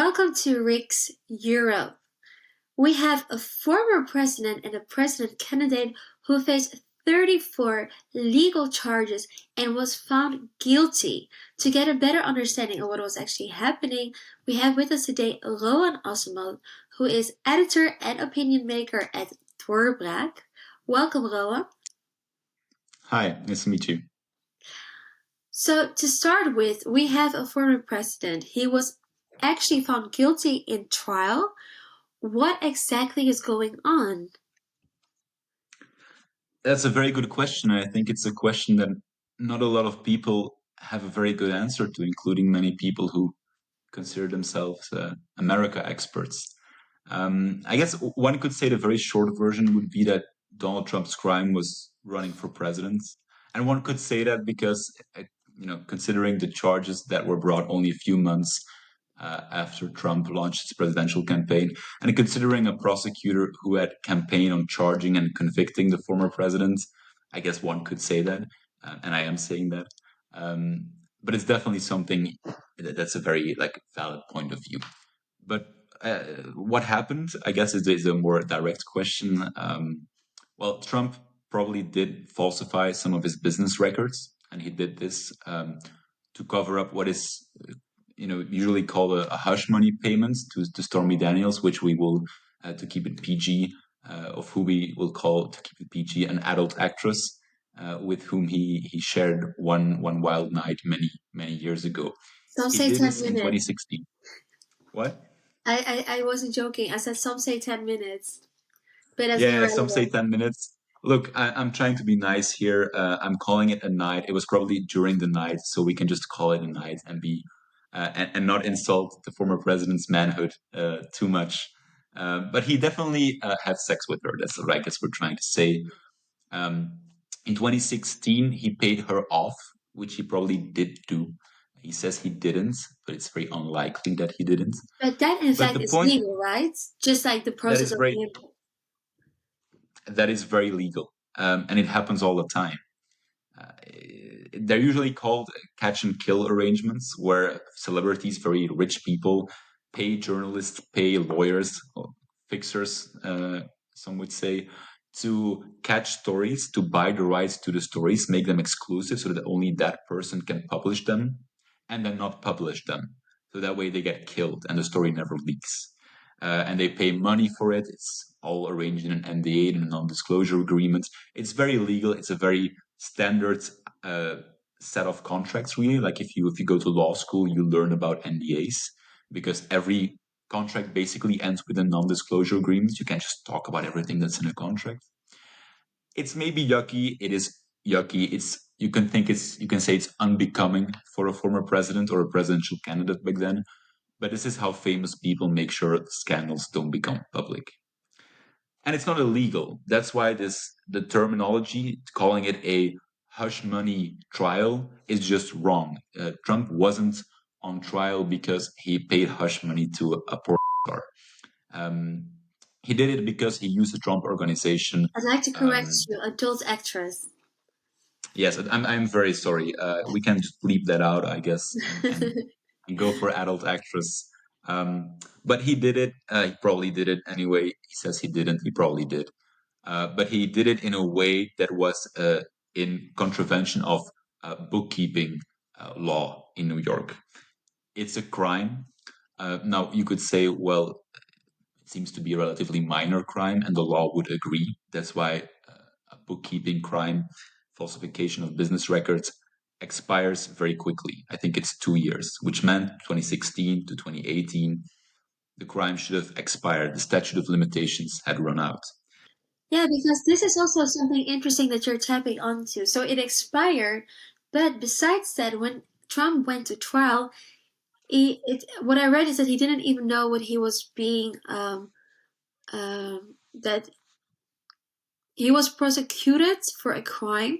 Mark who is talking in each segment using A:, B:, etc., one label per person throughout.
A: Welcome to Riks Europe. We have a former president and a president candidate who faced 34 legal charges and was found guilty. To get a better understanding of what was actually happening, we have with us today Roan Asselman, who is editor and opinion maker at Doorbraak. Welcome, Roan.
B: Hi, nice to meet you.
A: So, to start with, we have a former president. He was actually found guilty in trial. What exactly is going on?
B: That's a very good question. I think it's a question that not a lot of people have a very good answer to, including many people who consider themselves America experts. I guess one could say the very short version would be that Donald Trump's crime was running for president, and one could say that because, considering the charges that were brought only a few months after Trump launched his presidential campaign, and considering a prosecutor who had campaigned on charging and convicting the former president, I guess one could say that, and I am saying that. But it's definitely something that's a very valid point of view. But what happened, I guess, is a more direct question. Well, Trump probably did falsify some of his business records, and he did this to cover up what is usually called a hush money payments to Stormy Daniels, which we will, to keep it PG, of who we will call, to keep it PG, an adult actress with whom he shared one wild night many years ago.
A: Some
B: He
A: say
B: did
A: 10
B: this in
A: minutes.
B: 2016. What?
A: I wasn't joking. I said some say 10 minutes, but that's
B: Yeah, some say
A: irrelevant.
B: 10 minutes. Look, I'm trying to be nice here. I'm calling it a night. It was probably during the night, so we can just call it a night and be and not insult the former president's manhood too much. But he definitely had sex with her. That's what I guess we're trying to say. Um, in 2016, he paid her off, which he probably did do. He says he didn't, but it's very unlikely that he didn't.
A: But that, in
B: But
A: fact,
B: the
A: is
B: point
A: legal, right? Just like the
B: that
A: process
B: is
A: of
B: very
A: him.
B: that is very legal, and it happens all the time. Uh, they're usually called catch and kill arrangements, where celebrities, very rich people, pay journalists, pay lawyers, or fixers, some would say, to catch stories, to buy the rights to the stories, make them exclusive so that only that person can publish them, and then not publish them. So that way they get killed and the story never leaks. And they pay money for it. It's all arranged in an NDA, in a non-disclosure agreement. It's very legal. It's a very standard uh, set of contracts, really. Like if you go to law school, you learn about NDAs because every contract basically ends with a non-disclosure agreement. You can't just talk about everything that's in a contract. It's maybe yucky. It is yucky. You can say it's unbecoming for a former president or a presidential candidate back then. But this is how famous people make sure scandals don't become public. And it's not illegal. That's why the terminology, calling it a hush money trial, is just wrong. Trump wasn't on trial because he paid hush money to a porn star. Um, he did it because he used the Trump organization.
A: I'd like to correct
B: Um,
A: you, adult actress.
B: yes, I'm very sorry. We can just bleep that out, I guess, and go for adult actress. But he did it. He probably did it anyway. He says he didn't. He probably did. But he did it in a way that was in contravention of bookkeeping law in New York. It's a crime. Now, you could say, well, it seems to be a relatively minor crime, and the law would agree. That's why a bookkeeping crime, falsification of business records, expires very quickly. I think it's 2 years, which meant 2016 to 2018, the crime should have expired. The statute of limitations had run out.
A: Yeah, because this is also something interesting that you're tapping onto. So it expired, but besides that, when Trump went to trial, what I read is that he didn't even know what he was being that he was prosecuted for a crime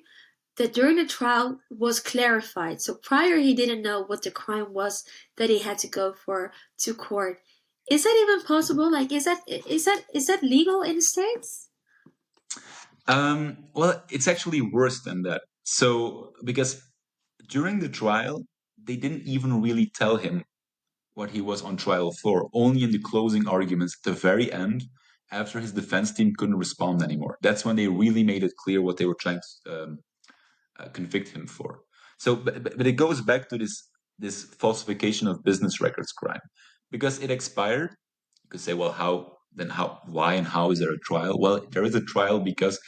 A: that during the trial was clarified. So prior he didn't know what the crime was that he had to go for to court. Is that even possible? Like is that legal in the States?
B: Well, it's actually worse than that. So, because during the trial, they didn't even really tell him what he was on trial for. Only in the closing arguments at the very end, after his defense team couldn't respond anymore. That's when they really made it clear what they were trying to convict him for. So, but it goes back to this falsification of business records crime because it expired. You could say, well, why, and how is there a trial? Well, there is a trial because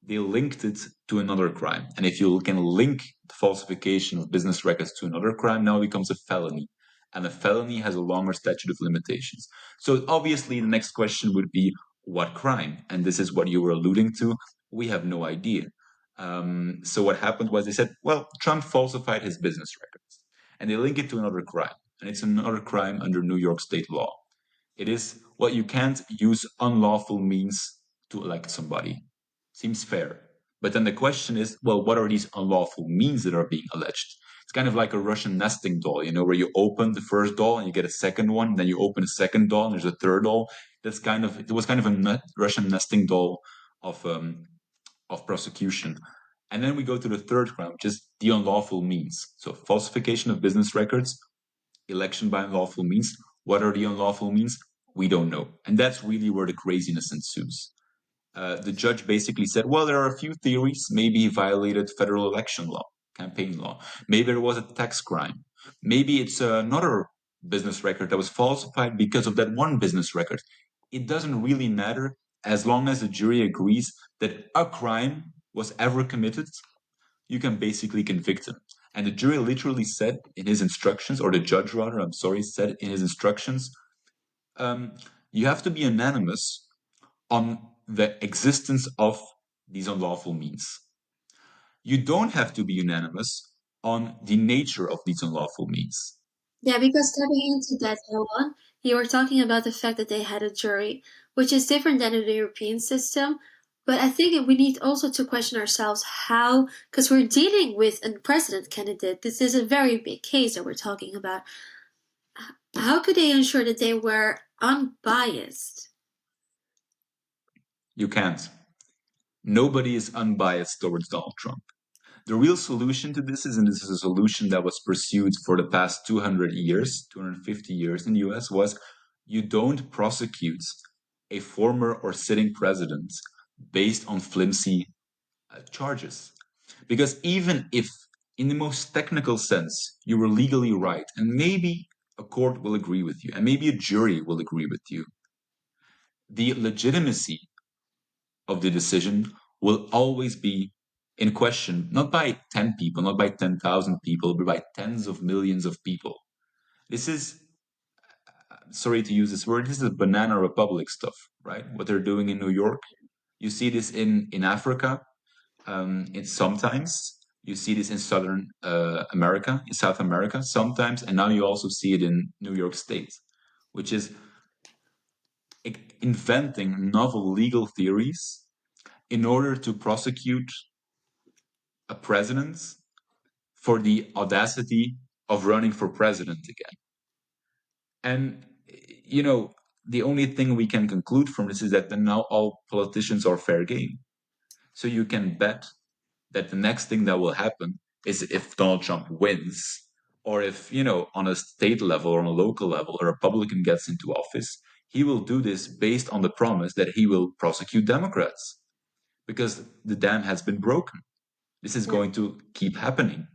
B: they linked it to another crime, and if you can link the falsification of business records to another crime, now it becomes a felony, and a felony has a longer statute of limitations. So obviously, the next question would be, what crime? And this is what you were alluding to. We have no idea. So what happened was they said, well, Trump falsified his business records, and they link it to another crime, and it's another crime under New York state law. It is, well, you can't use unlawful means to elect somebody. Seems fair. But then the question is, well, what are these unlawful means that are being alleged? It's kind of like a Russian nesting doll, where you open the first doll and you get a second one, then you open a second doll and there's a third doll. It was kind of a Russian nesting doll of prosecution. And then we go to the third crime, which is the unlawful means. So falsification of business records, election by unlawful means. What are the unlawful means? We don't know. And that's really where the craziness ensues. The judge basically said, well, there are a few theories. Maybe he violated federal election law, campaign law. Maybe there was a tax crime. Maybe it's another business record that was falsified because of that one business record. It doesn't really matter as long as the jury agrees that a crime was ever committed. You can basically convict him. And the jury literally said in his instructions, or the judge rather, I'm sorry, said in his instructions, you have to be unanimous on the existence of these unlawful means. You don't have to be unanimous on the nature of these unlawful means.
A: Yeah, because stepping into that, Rowan, you were talking about the fact that they had a jury, which is different than in the European system. But I think we need also to question ourselves how, because we're dealing with a president candidate. This is a very big case that we're talking about. How could they ensure that they were unbiased?
B: You can't. Nobody is unbiased towards Donald Trump. The real solution to this is, and this is a solution that was pursued for the past 200 years, 250 years in the US, was you don't prosecute a former or sitting president based on flimsy charges. Because even if, in the most technical sense, you were legally right, and maybe a court will agree with you, and maybe a jury will agree with you, the legitimacy of the decision will always be in question, not by 10 people, not by 10,000 people, but by tens of millions of people. This is, sorry to use this word, this is banana republic stuff, right? What they're doing in New York. You see this in Africa. It's sometimes you see this in Southern America, in South America, sometimes, and now you also see it in New York State, which is inventing novel legal theories in order to prosecute a president for the audacity of running for president again. And, the only thing we can conclude from this is that now all politicians are fair game. So you can bet that the next thing that will happen is if Donald Trump wins, or if, on a state level or on a local level, a Republican gets into office, he will do this based on the promise that he will prosecute Democrats because the dam has been broken. This is
A: Yeah.
B: going to keep happening.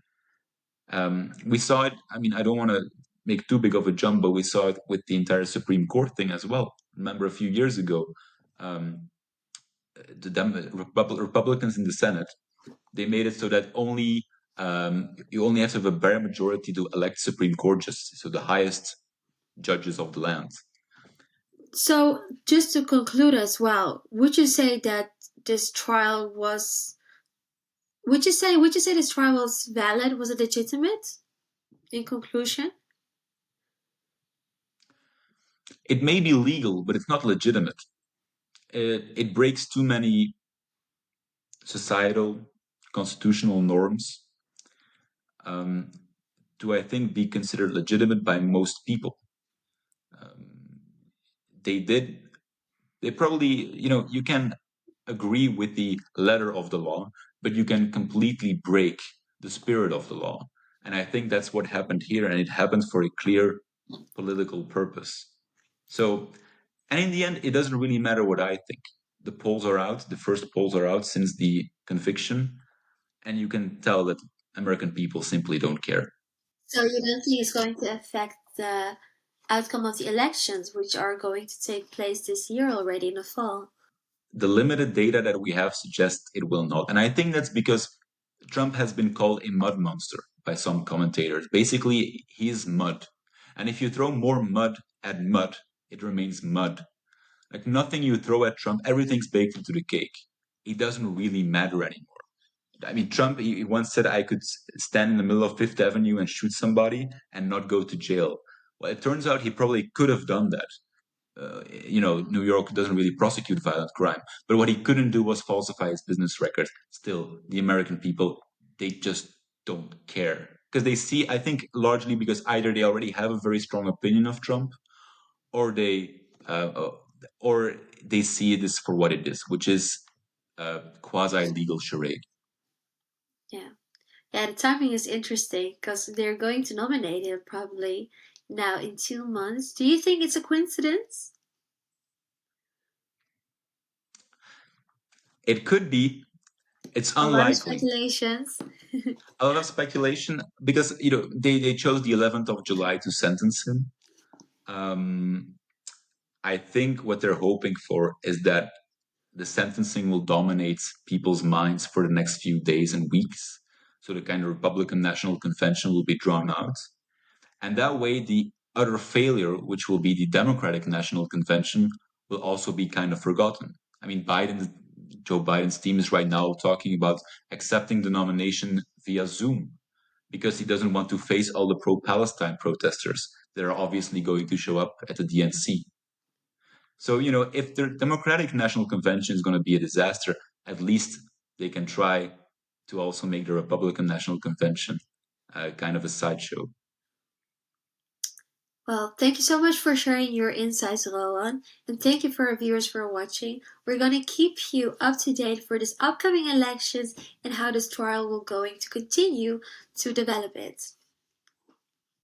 B: We saw it. I mean, I don't want to make too big of a jump, but we saw it with the entire Supreme Court thing as well. Remember a few years ago, the Republicans in the Senate, they made it so that you only have to have a bare majority to elect Supreme Court justices, so the highest judges of the land.
A: So, just to conclude as well, would you say that this trial was? Would you say this trial was valid? Was it legitimate? In conclusion.
B: It may be legal, but it's not legitimate. It breaks too many societal, constitutional norms to, I think, be considered legitimate by most people. They probably, you can agree with the letter of the law, but you can completely break the spirit of the law. And I think that's what happened here, and it happened for a clear political purpose. So, and in the end, it doesn't really matter what I think. The polls are out, the first polls are out since the conviction, and you can tell that American people simply don't care.
A: So you don't think it's going to affect the outcome of the elections, which are going to take place this year already in the fall?
B: The limited data that we have suggests it will not. And I think that's because Trump has been called a mud monster by some commentators. Basically, he's mud. And if you throw more mud at mud, it remains mud. Like nothing you throw at Trump, everything's baked into the cake. It doesn't really matter anymore. I mean, Trump, he once said I could stand in the middle of Fifth Avenue and shoot somebody and not go to jail. Well, it turns out he probably could have done that. New York doesn't really prosecute violent crime, but what he couldn't do was falsify his business record. Still, the American people, they just don't care because they see, I think, largely because either they already have a very strong opinion of Trump, or or they see this for what it is, which is a quasi-legal charade.
A: Yeah. Yeah, the timing is interesting because they're going to nominate him probably now in 2 months. Do you think it's a coincidence?
B: It could be. It's
A: A lot of
B: unlikely.
A: speculations.
B: A lot of speculation because they chose the 11th of July to sentence him. Um, I think what they're hoping for is that the sentencing will dominate people's minds for the next few days and weeks. So the kind of Republican National Convention will be drawn out. And that way, the utter failure, which will be the Democratic National Convention, will also be kind of forgotten. I mean, Joe Biden's team is right now talking about accepting the nomination via Zoom because he doesn't want to face all the pro Palestine protesters that are obviously going to show up at the DNC. So, if the Democratic National Convention is going to be a disaster, at least they can try to also make the Republican National Convention kind of a sideshow.
A: Well, thank you so much for sharing your insights, Rowan, and thank you for our viewers for watching. We're going to keep you up to date for this upcoming elections and how this trial will going to continue to develop it.